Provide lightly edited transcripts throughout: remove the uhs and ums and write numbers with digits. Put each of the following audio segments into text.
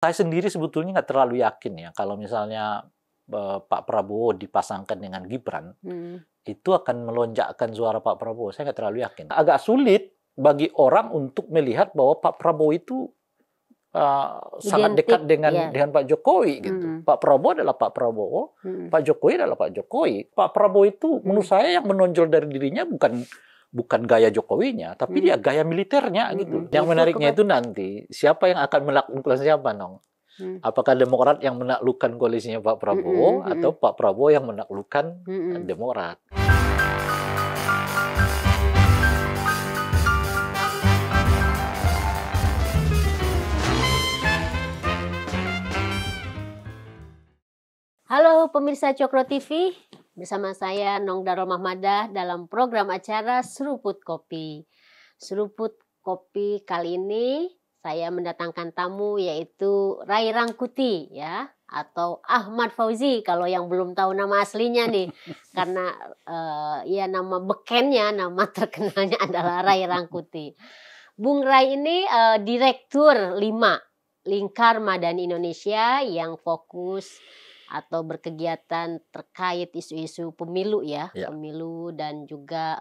Saya sendiri sebetulnya nggak terlalu yakin ya kalau misalnya Pak Prabowo dipasangkan dengan Gibran, itu akan melonjakkan suara Pak Prabowo. Saya nggak terlalu yakin. Agak sulit bagi orang untuk melihat bahwa Pak Prabowo itu sangat dekat dengan Pak Jokowi gitu. Pak Prabowo adalah Pak Prabowo, Pak Jokowi adalah Pak Jokowi. Pak Prabowo itu menurut saya yang menonjol dari dirinya bukan gaya Jokowinya, tapi dia gaya militernya gitu. Yang menariknya itu nanti siapa yang akan menaklukkan siapa, Nong? Apakah Demokrat yang menaklukkan koalisinya Pak Prabowo atau Pak Prabowo yang menaklukkan Demokrat? Halo pemirsa Cokro TV, bersama saya Nong Darul Mahmadah dalam program acara Seruput Kopi. Seruput Kopi kali ini saya mendatangkan tamu yaitu Ray Rangkuti ya, atau Ahmad Fauzi kalau yang belum tahu nama aslinya nih. Karena ya nama bekennya, nama terkenalnya adalah Ray Rangkuti. Bung Ray ini Direktur 5 Lingkar Madani Indonesia yang fokus atau berkegiatan terkait isu-isu pemilu ya, pemilu dan juga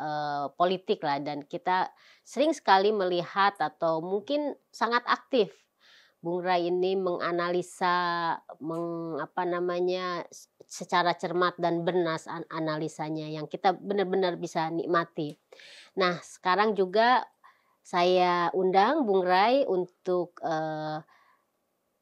politik lah, dan kita sering sekali melihat atau mungkin sangat aktif Bung Ray ini menganalisa secara cermat dan bernas analisanya yang kita benar-benar bisa nikmati. Nah, sekarang juga saya undang Bung Ray untuk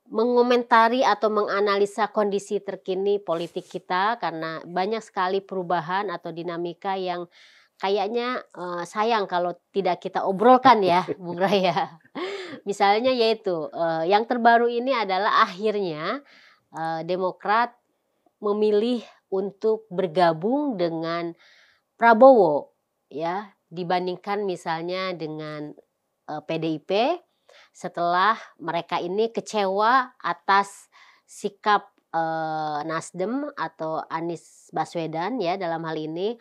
mengomentari atau menganalisa kondisi terkini politik kita, karena banyak sekali perubahan atau dinamika yang kayaknya sayang kalau tidak kita obrolkan ya Bung Raya. Misalnya yaitu yang terbaru ini adalah akhirnya Demokrat memilih untuk bergabung dengan Prabowo ya, dibandingkan misalnya dengan PDIP. Setelah mereka ini kecewa atas sikap Nasdem atau Anies Baswedan ya dalam hal ini,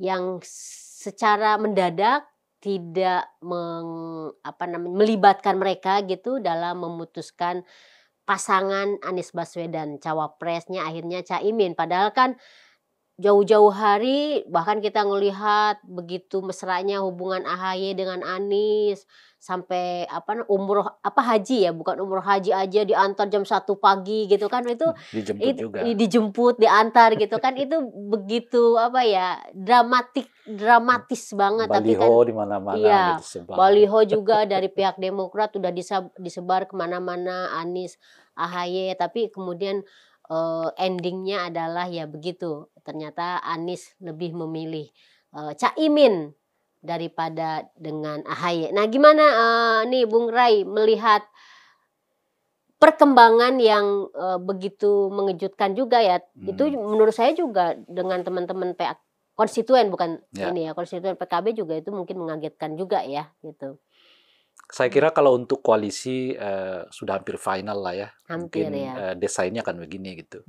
yang secara mendadak tidak melibatkan mereka gitu dalam memutuskan pasangan Anies Baswedan, cawapresnya akhirnya Caimin. Padahal kan jauh-jauh hari bahkan kita ngelihat begitu mesranya hubungan AHY dengan Anies, sampai haji ya, bukan umroh haji aja diantar jam 1 pagi gitu kan, itu dijemput diantar gitu kan, itu begitu dramatis banget. Baliho tapi kan di mana-mana iya, disebar. baliho juga dari pihak Demokrat sudah disebar kemana-mana Anies AHY, tapi kemudian endingnya adalah ya begitu, ternyata Anies lebih memilih Caimin daripada dengan AHY. Nah, gimana nih Bung Ray melihat perkembangan yang begitu mengejutkan juga ya. Itu menurut saya juga dengan teman-teman konstituen, bukan ini ya, konstituen PKB juga itu mungkin mengagetkan juga ya gitu. Saya kira kalau untuk koalisi sudah hampir final lah ya. Hampir, mungkin ya. desainnya akan begini gitu.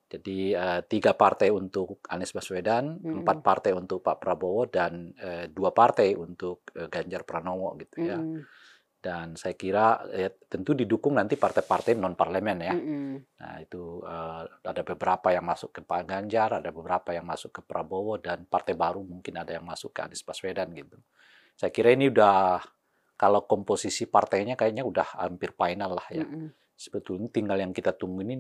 Jadi 3 partai untuk Anies Baswedan, 4 partai untuk Pak Prabowo, dan 2 partai untuk Ganjar Pranowo gitu ya. Dan saya kira tentu didukung nanti partai-partai non parlemen ya. Nah itu ada beberapa yang masuk ke Pak Ganjar, ada beberapa yang masuk ke Prabowo, dan partai baru mungkin ada yang masuk ke Anies Baswedan gitu. Saya kira ini udah, kalau komposisi partainya kayaknya udah hampir final lah ya. Sebetulnya tinggal yang kita tunggu ini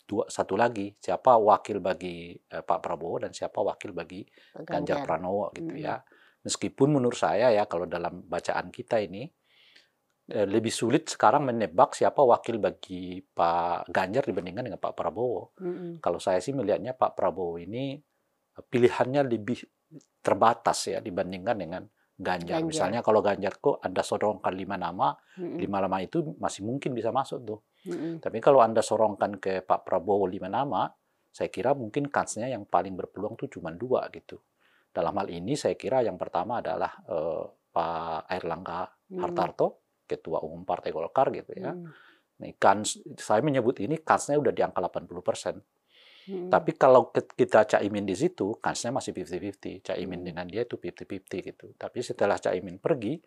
satu lagi, siapa wakil bagi Pak Prabowo dan siapa wakil bagi Ganjar Pranowo gitu ya. Meskipun menurut saya ya, kalau dalam bacaan kita ini lebih sulit sekarang menebak siapa wakil bagi Pak Ganjar dibandingkan dengan Pak Prabowo. Kalau saya sih melihatnya Pak Prabowo ini pilihannya lebih terbatas ya dibandingkan dengan Ganjar. Misalnya kalau Ganjar kok Anda sorongkan 5 nama, 5 nama itu masih mungkin bisa masuk tuh. Tapi kalau Anda sorongkan ke Pak Prabowo 5 nama, saya kira mungkin kansnya yang paling berpeluang tuh cuma 2 gitu. Dalam hal ini saya kira yang pertama adalah Pak Airlangga Hartarto, Ketua Umum Partai Golkar gitu ya. Saya menyebut ini kansnya udah di angka 80%. Tapi kalau kita Caimin di situ, kansnya masih 50-50. Caimin dengan dia itu 50-50 gitu. Tapi setelah Caimin pergi,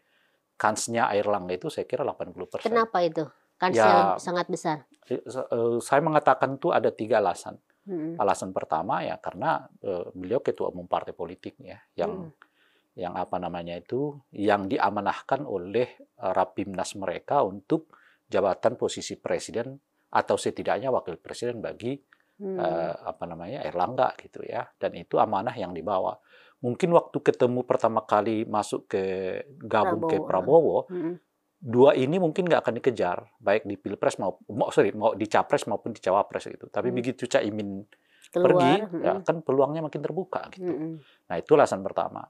kansnya Airlangga itu saya kira 80%. Kenapa itu? Kan Ya, sangat besar. saya mengatakan itu ada 3 alasan. Alasan pertama ya karena beliau ketua umum partai politik ya, yang apa namanya itu, yang diamanahkan oleh Rapimnas mereka untuk jabatan posisi presiden atau setidaknya wakil presiden bagi apa namanya Erlangga gitu ya, dan itu amanah yang dibawa. Mungkin waktu ketemu pertama kali masuk ke gabung ke Prabowo, dua ini mungkin nggak akan dikejar, baik di pilpres mau di capres maupun di cawapres gitu. Tapi begitu Caimin pergi, ya kan peluangnya makin terbuka gitu. Nah itu alasan pertama.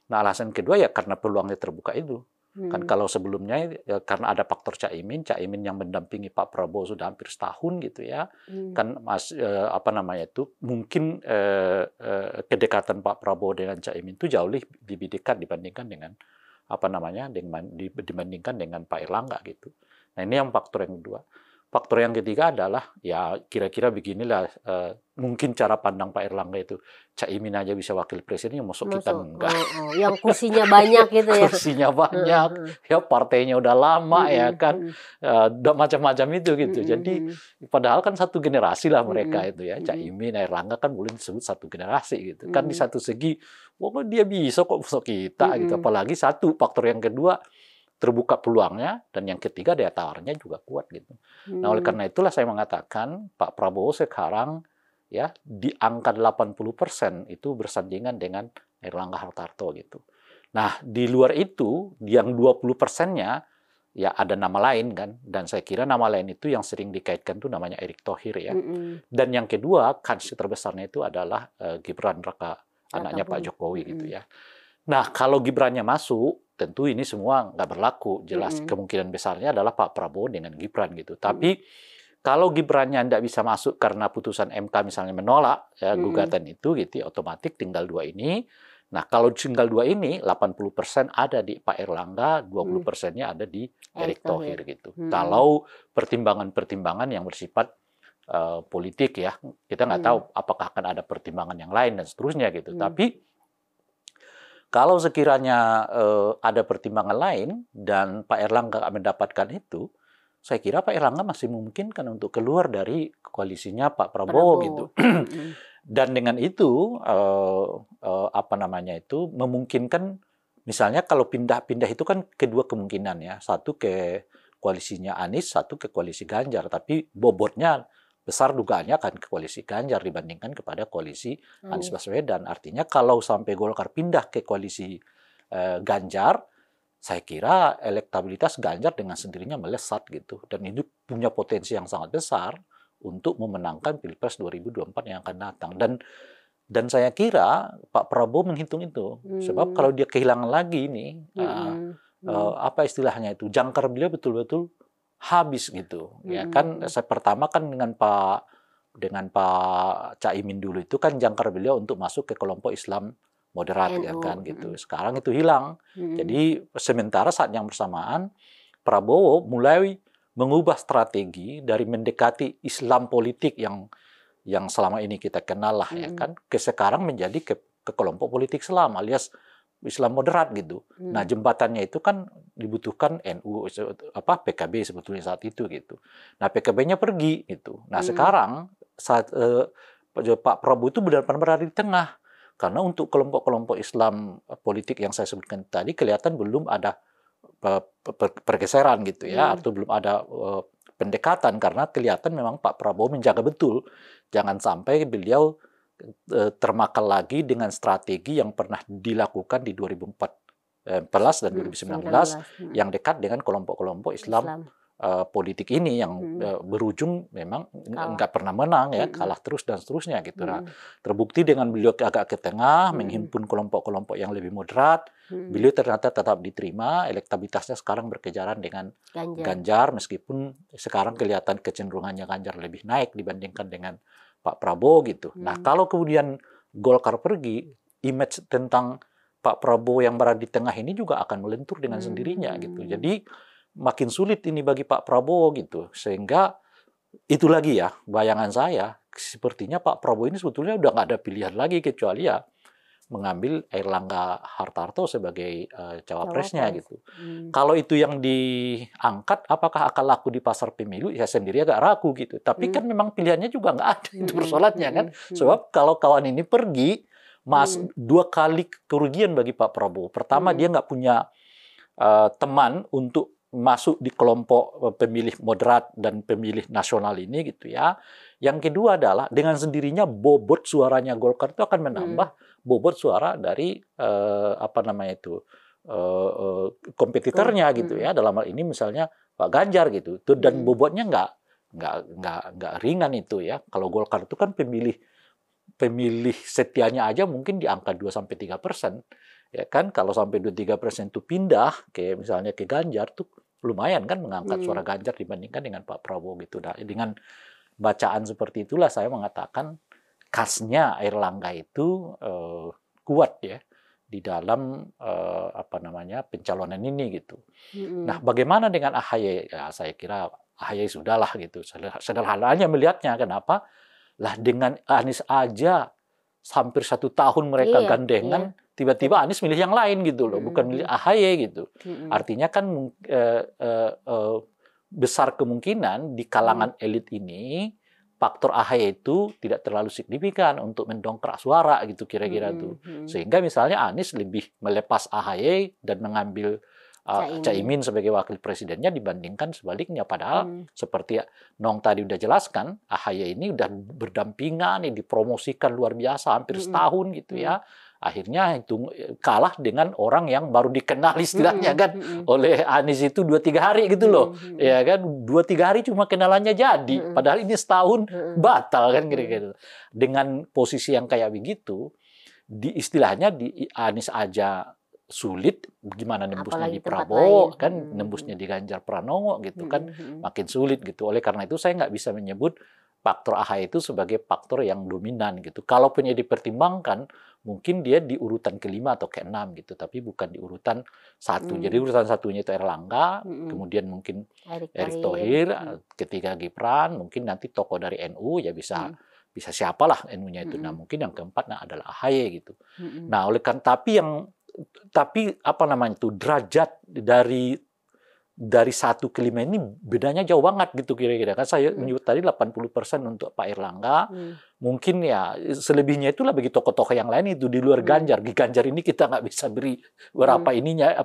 Nah alasan kedua ya karena peluangnya terbuka itu. Kan kalau sebelumnya ya, karena ada faktor Caimin yang mendampingi Pak Prabowo sudah hampir setahun gitu ya, kan apa namanya itu mungkin kedekatan Pak Prabowo dengan Caimin itu jauh lebih dekat dibandingkan dengan apa namanya dibandingkan dengan Pak Erlangga gitu. Nah ini yang faktor yang kedua. Faktor yang ketiga adalah ya kira-kira beginilah mungkin cara pandang Pak Erlangga itu, Caimin aja bisa wakil presiden, masuk kita enggak. Yang kursinya banyak gitu ya. Kursinya banyak, ya partainya udah lama ya kan, udah macam-macam itu gitu. Jadi padahal kan satu generasi lah mereka itu ya, Caimin, Erlangga kan boleh disebut satu generasi gitu. Kan di satu segi, wah dia bisa kok masuk kita gitu. Apalagi satu faktor yang kedua, terbuka peluangnya, dan yang ketiga daya tawarnya juga kuat gitu. Nah oleh karena itulah saya mengatakan Pak Prabowo sekarang ya di angka 80% itu bersandingan dengan Erlangga Hartarto gitu. Nah di luar itu yang 20%-nya ya ada nama lain kan, dan saya kira nama lain itu yang sering dikaitkan tuh namanya Erick Thohir ya. Dan yang kedua kans terbesarnya itu adalah Gibran Raka, anaknya Pak Jokowi gitu ya. Nah kalau Gibrannya masuk, tentu ini semua nggak berlaku. Jelas kemungkinan besarnya adalah Pak Prabowo dengan Gibran gitu. Tapi kalau Gibrannya tidak bisa masuk karena putusan MK misalnya menolak ya, gugatan itu gitu, otomatis tinggal dua ini. Nah kalau tinggal dua ini, 80% ada di Pak Erlangga, 20%-nya ada di Erick Thohir gitu. Kalau pertimbangan-pertimbangan yang bersifat politik ya, kita nggak tahu apakah akan ada pertimbangan yang lain dan seterusnya gitu. Tapi kalau sekiranya ada pertimbangan lain dan Pak Erlangga mendapatkan itu, saya kira Pak Erlangga masih memungkinkan untuk keluar dari koalisinya Pak Prabowo gitu. Dan dengan itu apa namanya itu memungkinkan, misalnya kalau pindah-pindah itu kan kedua kemungkinan ya, satu ke koalisinya Anies, satu ke koalisi Ganjar, tapi bobotnya besar dugaannya akan ke koalisi Ganjar dibandingkan kepada koalisi Anies Baswedan. Artinya kalau sampai Golkar pindah ke koalisi Ganjar, saya kira elektabilitas Ganjar dengan sendirinya melesat gitu. Dan itu punya potensi yang sangat besar untuk memenangkan Pilpres 2024 yang akan datang. Dan saya kira Pak Prabowo menghitung itu. Sebab kalau dia kehilangan lagi ini, apa istilahnya itu, jangkar beliau betul-betul habis gitu ya kan. Saya pertama kan dengan Pak Caimin dulu itu kan jangkar beliau untuk masuk ke kelompok Islam moderat ya kan gitu. Sekarang itu hilang. Jadi sementara saat yang bersamaan Prabowo mulai mengubah strategi dari mendekati Islam politik yang selama ini kita kenal lah ya kan, ke sekarang menjadi ke kelompok politik Islam alias Islam moderat gitu. Nah jembatannya itu kan dibutuhkan NU, PKB sebetulnya saat itu gitu. Nah PKB-nya pergi gitu. Nah sekarang saat Pak Prabowo itu benar-benar berada di tengah. Karena untuk kelompok-kelompok Islam politik yang saya sebutkan tadi kelihatan belum ada pergeseran gitu ya, atau belum ada pendekatan, karena kelihatan memang Pak Prabowo menjaga betul jangan sampai beliau termakan lagi dengan strategi yang pernah dilakukan di 2014 dan 2019 yang dekat dengan kelompok-kelompok Islam politik ini yang berujung memang nggak pernah menang ya, kalah terus dan seterusnya gitu. Nah, terbukti dengan beliau agak ke tengah, menghimpun kelompok-kelompok yang lebih moderat, beliau ternyata tetap diterima, elektabilitasnya sekarang berkejaran dengan Ganjar meskipun sekarang kelihatan kecenderungannya Ganjar lebih naik dibandingkan dengan Pak Prabowo gitu. Nah kalau kemudian Golkar pergi, image tentang Pak Prabowo yang berada di tengah ini juga akan melentur dengan sendirinya gitu. Jadi makin sulit ini bagi Pak Prabowo gitu. Sehingga itu lagi ya bayangan saya, sepertinya Pak Prabowo ini sebetulnya udah nggak ada pilihan lagi kecuali ya mengambil Airlangga Hartarto sebagai cawapresnya Cawapres. gitu. Kalau itu yang diangkat, apakah akan laku di pasar pemilu? Ya sendiri agak ragu gitu. Tapi kan memang pilihannya juga nggak ada itu persoalannya kan. Sebab kalau kawan ini pergi, dua kali kerugian bagi Pak Prabowo. Pertama dia nggak punya teman untuk masuk di kelompok pemilih moderat dan pemilih nasional ini gitu ya. Yang kedua adalah dengan sendirinya bobot suaranya Golkar itu akan menambah bobot suara dari apa namanya itu kompetitornya gitu ya. Dalam hal ini misalnya Pak Ganjar gitu. Dan bobotnya nggak ringan itu ya. Kalau Golkar itu kan pemilih setianya aja mungkin di angka 2-3%. Ya kan, kalau sampai 2-3% itu pindah ke misalnya ke Ganjar tuh lumayan kan mengangkat suara Ganjar dibandingkan dengan Pak Prabowo gitu. Nah, dengan bacaan seperti itulah saya mengatakan khasnya Airlangga itu kuat ya di dalam apa namanya pencalonan ini gitu. Nah, bagaimana dengan AHY? Ya, saya kira AHY sudahlah gitu. Sederhananya melihatnya kenapa? Lah dengan Anies aja hampir 1 tahun mereka gandengan, tiba-tiba Anies milih yang lain gitu loh, bukan milih AHY gitu. Artinya kan besar kemungkinan di kalangan elit ini faktor AHY itu tidak terlalu signifikan untuk mendongkrak suara gitu kira-kira tuh. Sehingga misalnya Anies lebih melepas AHY dan mengambil Caimin sebagai wakil presidennya dibandingkan sebaliknya. Padahal seperti Nong tadi udah jelaskan, AHY ini udah berdampingan, dipromosikan luar biasa hampir setahun gitu ya. Akhirnya itu kalah dengan orang yang baru dikenal istilahnya kan oleh Anies itu 2-3 hari gitu loh. Ya kan 2-3 hari cuma kenalannya jadi. Padahal ini setahun batal kan kira-kira. Dengan posisi yang kayak begitu, istilahnya di Anies aja sulit, gimana nembusnya di Prabowo kan, nembusnya di Ganjar Pranowo gitu kan, makin sulit gitu. Oleh karena itu saya nggak bisa menyebut faktor AHY itu sebagai faktor yang dominan gitu. Kalaupun ya dipertimbangkan, mungkin dia di urutan ke-5 atau ke-6 gitu, tapi bukan di urutan 1. Jadi urutan 1-nya itu Erlangga, kemudian mungkin Erick Thohir, ketiga Gibran, mungkin nanti tokoh dari NU ya bisa siapalah NU-nya itu. Nah mungkin yang keempat adalah AHY gitu. Nah oleh karena tapi apa namanya itu derajat dari 1 ke 5 ini bedanya jauh banget gitu kira-kira kan. Saya menyebut tadi 80% untuk Pak Airlangga. Mungkin ya selebihnya itulah bagi tokoh-tokoh yang lain itu di luar Ganjar. Di Ganjar ini kita nggak bisa beri berapa ininya,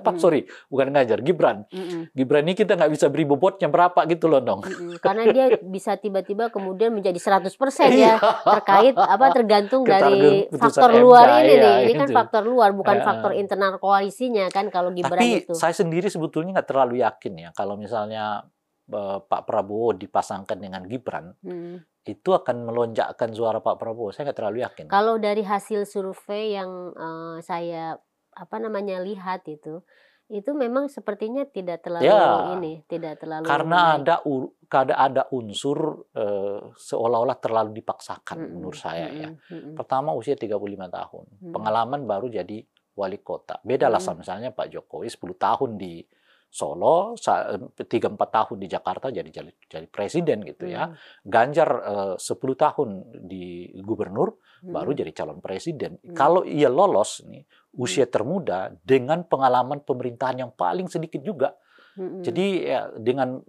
bukan Ganjar, Gibran. Gibran ini kita nggak bisa beri bobotnya berapa gitu loh dong. Karena dia bisa tiba-tiba kemudian menjadi 100% ya, terkait tergantung dari faktor luar ini nih. Ini kan faktor luar, bukan faktor internal koalisinya kan kalau Gibran itu. Tapi saya sendiri sebetulnya nggak terlalu yakin ya kalau misalnya Pak Prabowo dipasangkan dengan Gibran, itu akan melonjakkan suara Pak Prabowo. Saya nggak terlalu yakin. Kalau dari hasil survei yang saya lihat itu memang sepertinya tidak terlalu tidak terlalu karena ada unsur seolah-olah terlalu dipaksakan menurut saya ya. Pertama usia 35 tahun, pengalaman baru jadi wali kota. Beda lah misalnya Pak Jokowi 10 tahun di Solo, 3-4 tahun di Jakarta jadi presiden gitu ya. Ganjar 10 tahun di gubernur baru jadi calon presiden. Kalau ia lolos nih usia termuda dengan pengalaman pemerintahan yang paling sedikit juga. Jadi ya, dengan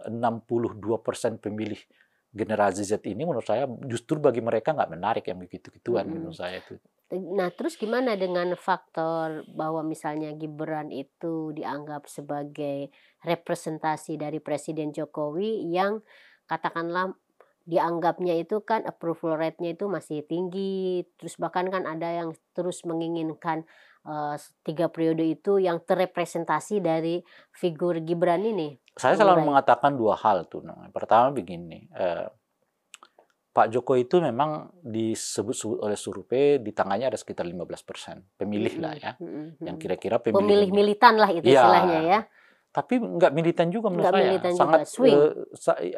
62% pemilih generasi Z ini menurut saya justru bagi mereka nggak menarik yang begitu-gituan menurut saya itu. Nah terus gimana dengan faktor bahwa misalnya Gibran itu dianggap sebagai representasi dari Presiden Jokowi yang katakanlah dianggapnya itu kan approval rate-nya itu masih tinggi, terus bahkan kan ada yang terus menginginkan 3 periode itu yang terrepresentasi dari figur Gibran ini. Saya selalu mengatakan 2 hal tuh. Pertama begini, Pak Jokowi itu memang disebut oleh survei di tangannya ada sekitar 15% pemilih lah ya, yang kira-kira pemilih militan lah itu istilahnya ya. Tapi nggak militan juga menurut saya,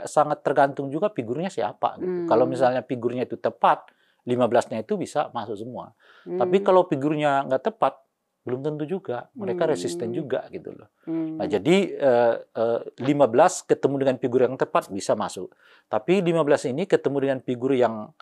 sangat tergantung juga figurnya siapa. Gitu. Kalau misalnya figurnya itu tepat, 15-nya itu bisa masuk semua. Tapi kalau figurnya nggak tepat, belum tentu juga. Mereka resisten juga gitu loh. Nah jadi 15 ketemu dengan figur yang tepat bisa masuk. Tapi 15 ini ketemu dengan figur yang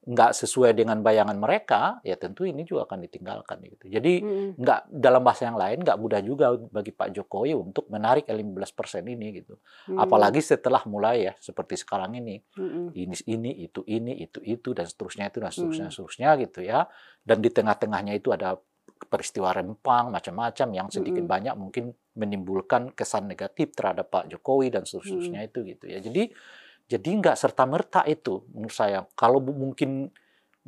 nggak sesuai dengan bayangan mereka, ya tentu ini juga akan ditinggalkan gitu. Jadi nggak, dalam bahasa yang lain, nggak mudah juga bagi Pak Jokowi untuk menarik 15% ini gitu. Apalagi setelah mulai ya seperti sekarang ini, itu dan seterusnya gitu ya. Dan di tengah-tengahnya itu ada peristiwa Rempang macam-macam yang sedikit banyak mungkin menimbulkan kesan negatif terhadap Pak Jokowi dan seterusnya itu gitu ya. Jadi nggak serta-merta itu menurut saya. Kalau mungkin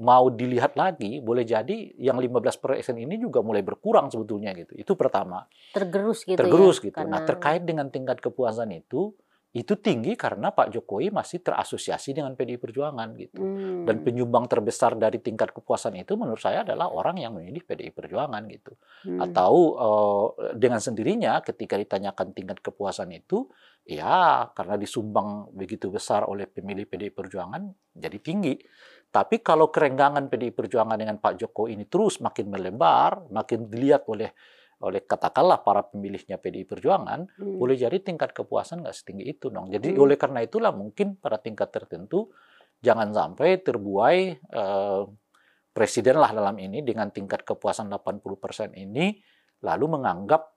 mau dilihat lagi, boleh jadi yang 15% ini juga mulai berkurang sebetulnya gitu. Itu pertama. Tergerus gitu Tergerus ya. gitu. Nah, terkait dengan tingkat kepuasan itu tinggi karena Pak Jokowi masih terasosiasi dengan PDI Perjuangan gitu. Dan penyumbang terbesar dari tingkat kepuasan itu menurut saya adalah orang yang memilih PDI Perjuangan gitu. Atau dengan sendirinya ketika ditanyakan tingkat kepuasan itu, ya karena disumbang begitu besar oleh pemilih PDI Perjuangan jadi tinggi. Tapi kalau kerenggangan PDI Perjuangan dengan Pak Jokowi ini terus makin melebar, makin dilihat oleh katakanlah para pemilihnya PDI Perjuangan, boleh jadi tingkat kepuasan nggak setinggi itu dong. Jadi oleh karena itulah mungkin pada tingkat tertentu jangan sampai terbuai presiden lah dalam ini dengan tingkat kepuasan 80% ini lalu menganggap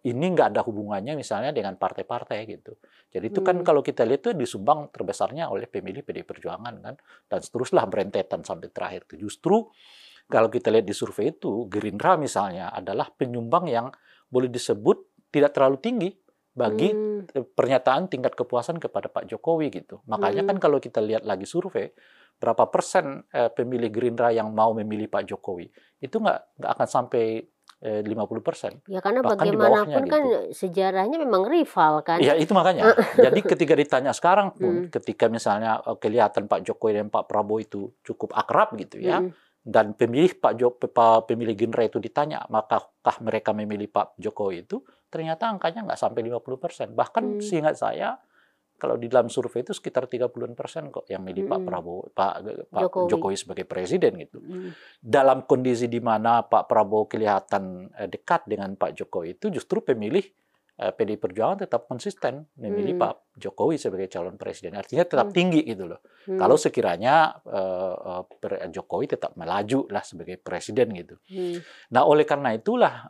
ini nggak ada hubungannya misalnya dengan partai-partai gitu. Jadi itu kan kalau kita lihat itu disumbang terbesarnya oleh pemilih PDI Perjuangan kan, dan seteruslah berentetan sampai terakhir itu. Justru kalau kita lihat di survei itu, Gerindra misalnya adalah penyumbang yang boleh disebut tidak terlalu tinggi bagi pernyataan tingkat kepuasan kepada Pak Jokowi gitu. Makanya kan kalau kita lihat lagi survei, berapa persen pemilih Gerindra yang mau memilih Pak Jokowi, itu nggak akan sampai 50%. Ya karena Bahkan bagaimanapun kan gitu. sejarahnya memang rival kan. Ya itu makanya. Jadi ketika ditanya sekarang pun, ketika misalnya kelihatan Pak Jokowi dan Pak Prabowo itu cukup akrab gitu ya, dan pemilih pemilih Gerindra itu ditanya, apakah mereka memilih Pak Jokowi itu, ternyata angkanya nggak sampai 50%. Bahkan seingat saya, kalau di dalam survei itu sekitar 30% kok yang milih Pak Prabowo, Pak Jokowi sebagai presiden gitu. Dalam kondisi di mana Pak Prabowo kelihatan dekat dengan Pak Jokowi itu, justru pemilih PDI Perjuangan tetap konsisten memilih Pak Jokowi sebagai calon presiden. Artinya tetap tinggi gitu loh. Kalau sekiranya Jokowi tetap melaju lah sebagai presiden gitu. Nah oleh karena itulah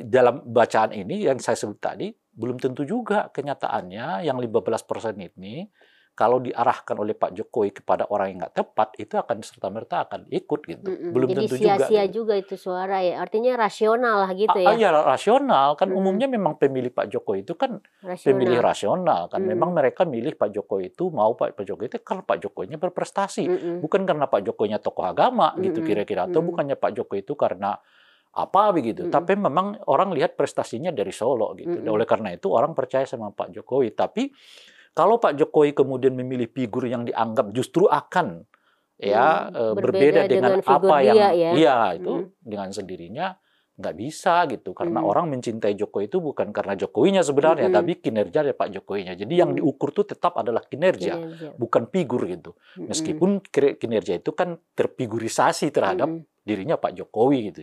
dalam bacaan ini yang saya sebut tadi belum tentu juga kenyataannya yang 15% ini kalau diarahkan oleh Pak Jokowi kepada orang yang nggak tepat, itu akan serta-merta akan ikut gitu. Belum Jadi tentu sia-sia gitu. juga itu suara ya. Artinya rasional lah gitu ya. Iya rasional kan umumnya memang pemilih Pak Jokowi itu kan pemilih rasional kan. Memang mereka milih Pak Jokowi itu mau Pak Jokowi itu karena Pak Jokowinya berprestasi, bukan karena Pak Jokowinya tokoh agama gitu kira-kira, atau bukannya Pak Jokowi itu karena apa begitu. Tapi memang orang lihat prestasinya dari Solo gitu. Oleh karena itu orang percaya sama Pak Jokowi. Tapi kalau Pak Jokowi kemudian memilih figur yang dianggap justru akan berbeda dengan apa yang itu dengan sendirinya nggak bisa gitu, karena orang mencintai Jokowi itu bukan karena Jokowinya sebenarnya, tapi kinerja dari Pak Jokowinya. Jadi yang diukur itu tetap adalah kinerja, bukan figur gitu. Meskipun kinerja itu kan terfigurisasi terhadap dirinya Pak Jokowi gitu,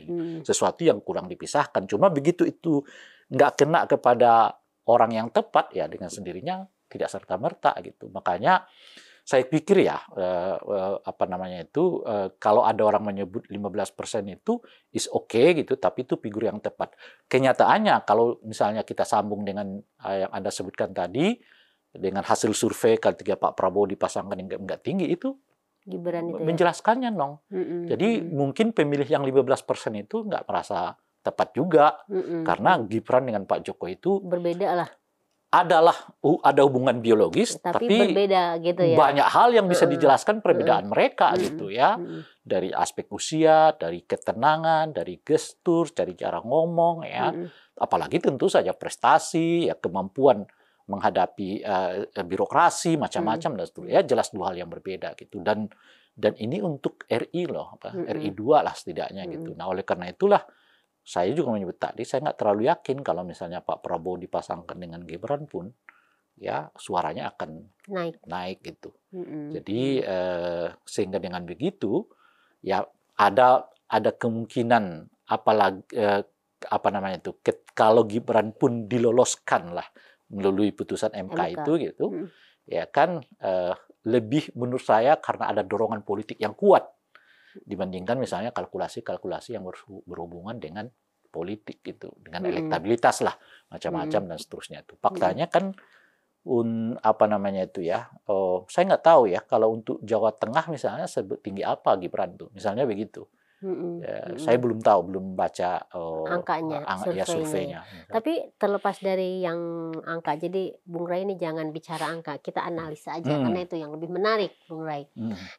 sesuatu yang kurang dipisahkan. Cuma begitu itu nggak kena kepada orang yang tepat, ya dengan sendirinya tidak serta-merta gitu. Makanya saya pikir ya kalau ada orang menyebut 15% itu is okay gitu, tapi itu figur yang tepat. Kenyataannya kalau misalnya kita sambung dengan yang Anda sebutkan tadi, dengan hasil survei ketika Pak Prabowo dipasangkan yang nggak tinggi itu, Gibran itu menjelaskannya dong. Jadi mungkin pemilih yang 15% itu nggak merasa tepat juga, karena Gibran dengan Pak Jokowi itu berbeda lah. Ada hubungan biologis, tapi berbeda gitu ya. Banyak hal yang bisa dijelaskan perbedaan mereka gitu ya. Dari aspek usia, dari ketenangan, dari gestur, dari cara ngomong ya. Apalagi tentu saja prestasi, ya kemampuan menghadapi birokrasi macam-macam dan seterusnya. Ya jelas dua hal yang berbeda gitu. Dan ini untuk RI loh, RI 2 lah setidaknya gitu. Nah oleh karena itulah saya juga menyebut tadi, saya nggak terlalu yakin kalau misalnya Pak Prabowo dipasangkan dengan Gibran pun, ya suaranya akan naik gitu. Jadi sehingga dengan begitu, ya ada kemungkinan apalagi kalau Gibran pun diloloskan lah melalui putusan MK itu gitu, ya kan lebih menurut saya karena ada dorongan politik yang kuat dibandingkan misalnya kalkulasi-kalkulasi yang berhubungan dengan politik gitu, dengan elektabilitas lah macam-macam dan seterusnya itu. Faktanya kan apa namanya itu ya, saya nggak tahu ya kalau untuk Jawa Tengah misalnya setinggi apa Gibran tuh, misalnya begitu. Saya belum tahu, belum baca angkanya, surveinya. Tapi terlepas dari yang angka, jadi Bung Rai ini jangan bicara angka, kita analisa aja karena itu yang lebih menarik, Bung Rai.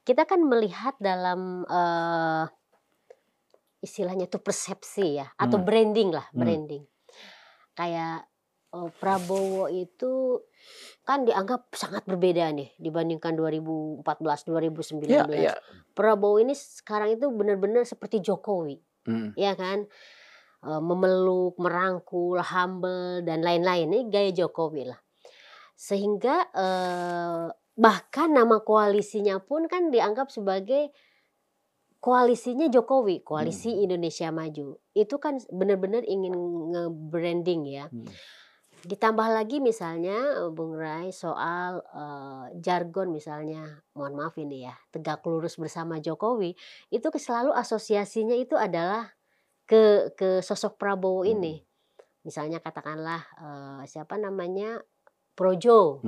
Kita kan melihat dalam istilahnya itu persepsi ya, atau branding lah, branding. Kayak Prabowo itu kan dianggap sangat berbeda nih dibandingkan 2014, 2019. Prabowo ini sekarang itu benar-benar seperti Jokowi, ya kan, memeluk, merangkul, humble dan lain-lain. Ini gaya Jokowi lah. Sehingga bahkan nama koalisinya pun kan dianggap sebagai koalisinya Jokowi, Koalisi Indonesia Maju. Itu kan benar-benar ingin nge-branding ya. Ditambah lagi misalnya Bung Rai soal jargon misalnya, mohon maaf ini ya, tegak lurus bersama Jokowi, itu selalu asosiasinya itu adalah ke sosok Prabowo ini. Misalnya katakanlah siapa namanya, Projo.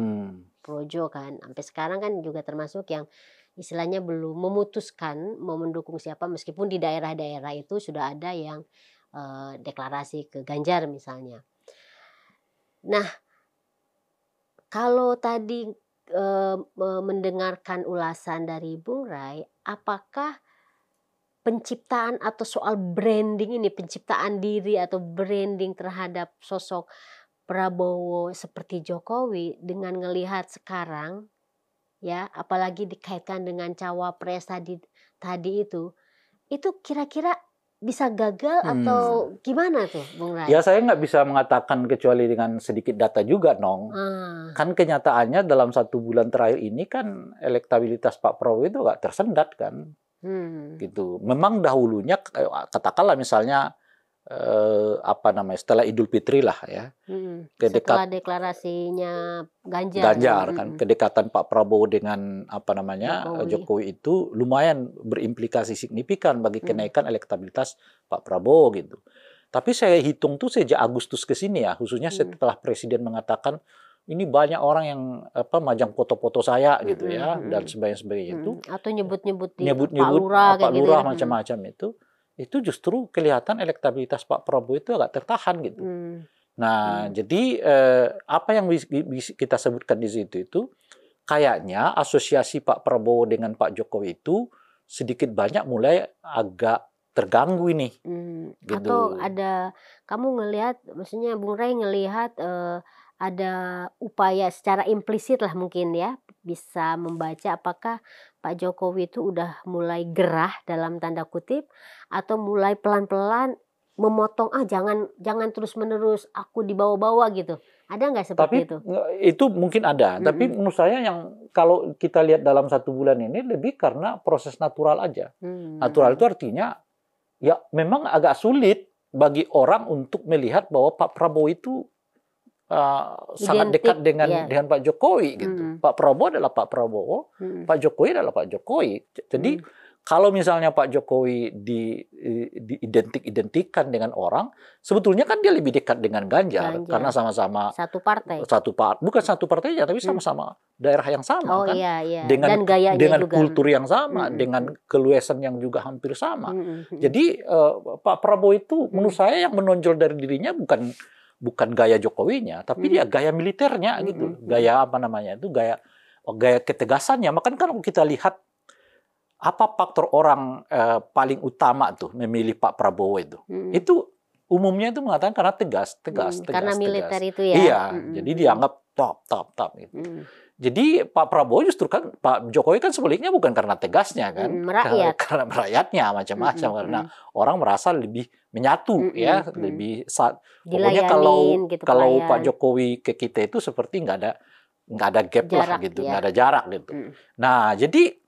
Projo kan, sampai sekarang kan juga termasuk yang istilahnya belum memutuskan mau mendukung siapa, meskipun di daerah-daerah itu sudah ada yang deklarasi ke Ganjar misalnya. Nah, kalau tadi mendengarkan ulasan dari Bung Rai, apakah penciptaan atau soal branding ini, penciptaan diri atau branding terhadap sosok Prabowo seperti Jokowi dengan ngelihat sekarang ya, apalagi dikaitkan dengan cawapres tadi itu kira-kira bisa gagal atau gimana tuh Bung Rai? Ya saya nggak bisa mengatakan kecuali dengan sedikit data juga, Nong. Kan kenyataannya dalam 1 bulan terakhir ini kan elektabilitas Pak Prabowo itu nggak tersendat kan. Gitu. Memang dahulunya katakanlah misalnya apa namanya, setelah Idul Fitri lah ya. Setelah deklarasinya Ganjar kan, kedekatan Pak Prabowo dengan apa namanya Jokowi itu lumayan berimplikasi signifikan bagi kenaikan elektabilitas Pak Prabowo gitu. Tapi saya hitung tuh sejak Agustus ke sini ya, khususnya setelah Presiden mengatakan ini banyak orang yang majang foto-foto saya gitu ya, dan sebagainya itu, atau nyebut-nyebut Pak Lurah macam-macam itu justru kelihatan elektabilitas Pak Prabowo itu agak tertahan gitu. Nah, jadi apa yang kita sebutkan di situ itu kayaknya asosiasi Pak Prabowo dengan Pak Jokowi itu sedikit banyak mulai agak terganggu ini. Gitu. Atau ada, kamu ngelihat, maksudnya Bung Rai ngelihat ada upaya secara implisit lah mungkin ya, bisa membaca apakah Pak Jokowi itu udah mulai gerah dalam tanda kutip, atau mulai pelan-pelan memotong, jangan terus-menerus aku dibawa-bawa gitu. Ada nggak seperti itu? Itu mungkin ada, tapi menurut saya yang kalau kita lihat dalam 1 bulan ini lebih karena proses natural aja. Natural itu artinya ya memang agak sulit bagi orang untuk melihat bahwa Pak Prabowo itu sangat dekat dengan Pak Jokowi gitu. Pak Prabowo adalah Pak Prabowo, Pak Jokowi adalah Pak Jokowi. Jadi kalau misalnya Pak Jokowi diidentikan dengan orang, sebetulnya kan dia lebih dekat dengan Ganjar. Karena sama-sama satu partai. Bukan satu partainya, tapi sama-sama daerah yang sama kan. Iya. Dengan juga. kultur yang sama, dengan keluasan yang juga hampir sama. Jadi Pak Prabowo itu menurut saya yang menonjol dari dirinya bukan gaya Jokowinya, tapi dia gaya militernya gitu. Gaya apa namanya itu, gaya ketegasannya. Makanya kan kalau kita lihat apa faktor orang paling utama tuh memilih Pak Prabowo itu? Itu umumnya itu mengatakan karena tegas. Karena militer itu ya. Iya, jadi dianggap top gitu. Jadi Pak Prabowo justru kan, Pak Jokowi kan sebaliknya bukan karena tegasnya kan, karena rakyatnya macam-macam, karena orang merasa lebih menyatu ya, lebih pokoknya kalau Pak Jokowi ke kita itu seperti nggak ada gap jarak, lah gitu, nggak ada jarak gitu. Nah, jadi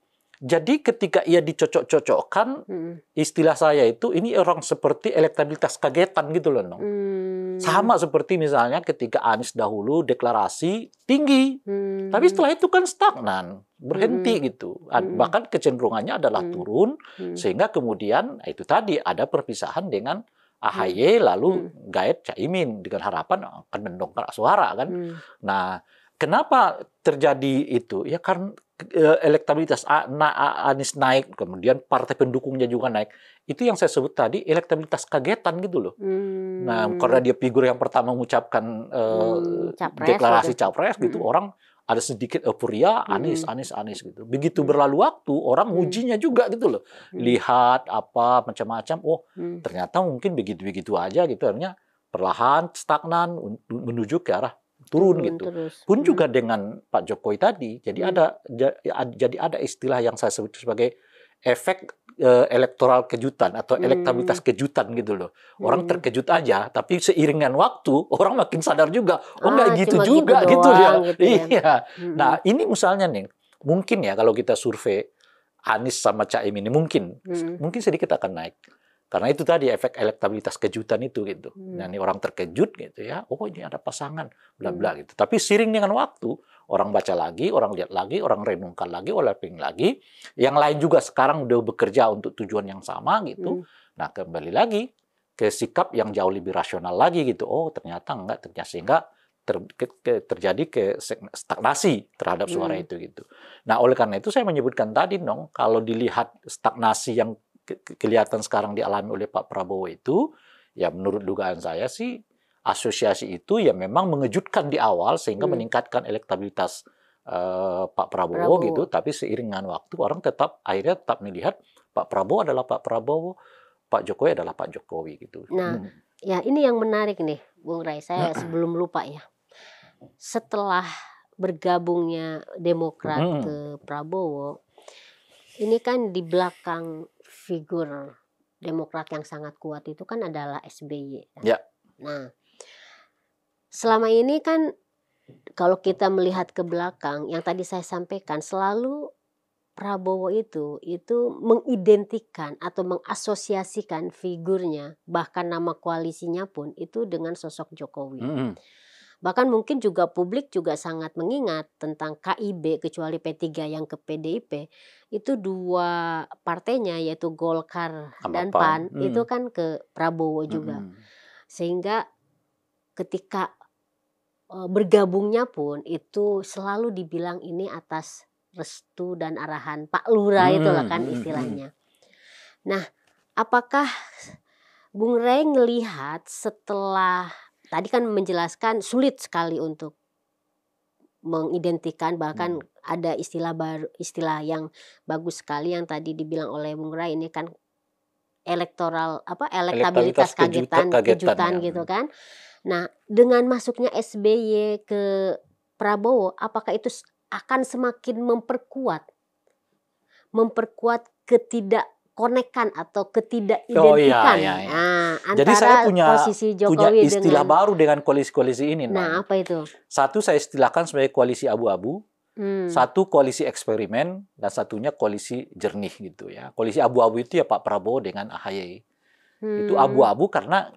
Jadi ketika ia dicocok-cocokkan, istilah saya itu ini orang seperti elektabilitas kagetan gitu loh, Nong. Sama seperti misalnya ketika Anies dahulu deklarasi tinggi, tapi setelah itu kan stagnan, berhenti gitu. Bahkan kecenderungannya adalah turun, sehingga kemudian itu tadi ada perpisahan dengan AHY lalu gaet Caimin dengan harapan akan mendongkrak suara kan. Nah, kenapa terjadi itu? Ya karena elektabilitas Anies naik, kemudian partai pendukungnya juga naik. Itu yang saya sebut tadi elektabilitas kagetan gitu loh. Nah, karena dia figur yang pertama mengucapkan deklarasi capres gitu, orang ada sedikit euforia, Anies gitu. Begitu berlalu waktu, orang ujinya juga gitu loh. Lihat apa macam-macam, oh ternyata mungkin begitu-begitu aja gitu. Akhirnya perlahan stagnan menuju ke arah turun gitu. Terus. Pun juga dengan Pak Jokowi tadi, jadi ada istilah yang saya sebut sebagai efek elektoral kejutan atau elektabilitas kejutan gitu loh. Orang terkejut aja, tapi seiringan waktu orang makin sadar juga, oh nggak gitu juga gitu ya. Iya. Nah ini misalnya nih, mungkin ya kalau kita survei Anies sama Caimin ini mungkin sedikit akan naik. Karena itu tadi efek elektabilitas kejutan itu gitu. Nah ini orang terkejut gitu ya, oh ini ada pasangan, bla bla gitu. Tapi seiring dengan waktu, orang baca lagi, orang lihat lagi, orang renungkan lagi, overlapping lagi. Yang lain juga sekarang udah bekerja untuk tujuan yang sama gitu. Nah kembali lagi ke sikap yang jauh lebih rasional lagi gitu. Oh ternyata enggak, ternyata sehingga terjadi ke stagnasi terhadap suara itu gitu. Nah oleh karena itu saya menyebutkan tadi dong, kalau dilihat stagnasi yang kelihatan sekarang dialami oleh Pak Prabowo itu, ya menurut dugaan saya sih asosiasi itu ya memang mengejutkan di awal sehingga meningkatkan elektabilitas Pak Prabowo gitu, tapi seiring dengan waktu orang akhirnya tetap melihat Pak Prabowo adalah Pak Prabowo, Pak Jokowi adalah Pak Jokowi gitu. Nah, ya ini yang menarik nih, Bung Rai. Saya sebelum lupa ya, setelah bergabungnya Demokrat ke Prabowo, ini kan di belakang figur Demokrat yang sangat kuat itu kan adalah SBY. Kan? Ya. Nah, selama ini kan kalau kita melihat ke belakang, yang tadi saya sampaikan selalu Prabowo itu mengidentikan atau mengasosiasikan figurnya, bahkan nama koalisinya pun itu dengan sosok Jokowi. Bahkan mungkin juga publik juga sangat mengingat tentang KIB, kecuali P3 yang ke PDIP, itu dua partainya yaitu Golkar dan PAN itu kan ke Prabowo juga. Sehingga ketika bergabungnya pun itu selalu dibilang ini atas restu dan arahan Pak Lurah itulah kan istilahnya. Nah, apakah Bung Ray ngelihat setelah tadi kan menjelaskan sulit sekali untuk mengidentikan, bahkan ada istilah baru, istilah yang bagus sekali yang tadi dibilang oleh Bung Ray, ini kan elektabilitas kejutan ya. Gitu kan. Nah, dengan masuknya SBY ke Prabowo, apakah itu akan semakin memperkuat ketidakkonekan atau ketidakidentikan antara jadi saya posisi Jokowi punya istilah baru dengan koalisi-koalisi ini. Nah, apa itu? Satu saya istilahkan sebagai koalisi abu-abu, satu koalisi eksperimen, dan satunya koalisi jernih gitu ya. Koalisi abu-abu itu ya Pak Prabowo dengan AHY. Itu abu-abu karena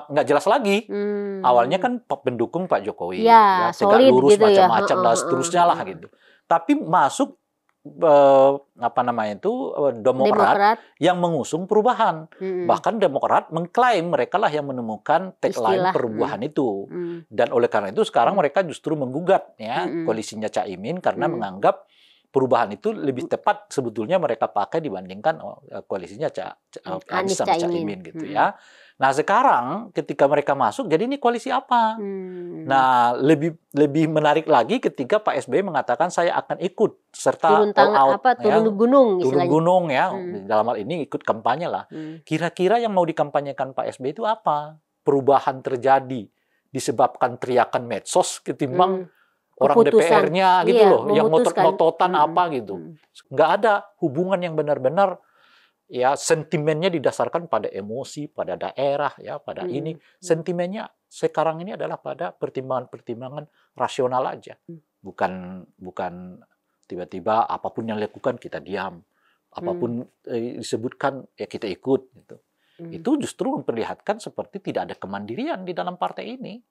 nggak jelas lagi. Awalnya kan pendukung Pak Jokowi, ya tegak lurus gitu macam-macam dan seterusnya lah gitu. Tapi masuk Demokrat yang mengusung perubahan. Bahkan Demokrat mengklaim mereka lah yang menemukan tagline perubahan itu. Dan oleh karena itu sekarang mereka justru menggugat ya koalisinya Caimin karena menganggap perubahan itu lebih tepat sebetulnya mereka pakai dibandingkan koalisinya Anies sama Caimin gitu ya. Nah sekarang ketika mereka masuk, jadi ini koalisi apa? Nah lebih menarik lagi ketika Pak SBY mengatakan saya akan ikut serta turun gunung istilahnya. Turun gunung ya, dalam hal ini ikut kampanye lah. Kira-kira yang mau dikampanyekan Pak SBY itu apa? Perubahan terjadi disebabkan teriakan medsos ketimbang orang DPR-nya gitu loh, yang ngotot-ngototan apa gitu. Nggak ada hubungan yang benar-benar ya sentimennya didasarkan pada emosi, pada daerah ya, pada ini. Sentimennya sekarang ini adalah pada pertimbangan-pertimbangan rasional aja. Bukan Tiba-tiba apapun yang dilakukan kita diam, apapun disebutkan ya kita ikut gitu. Itu justru memperlihatkan seperti tidak ada kemandirian di dalam partai ini.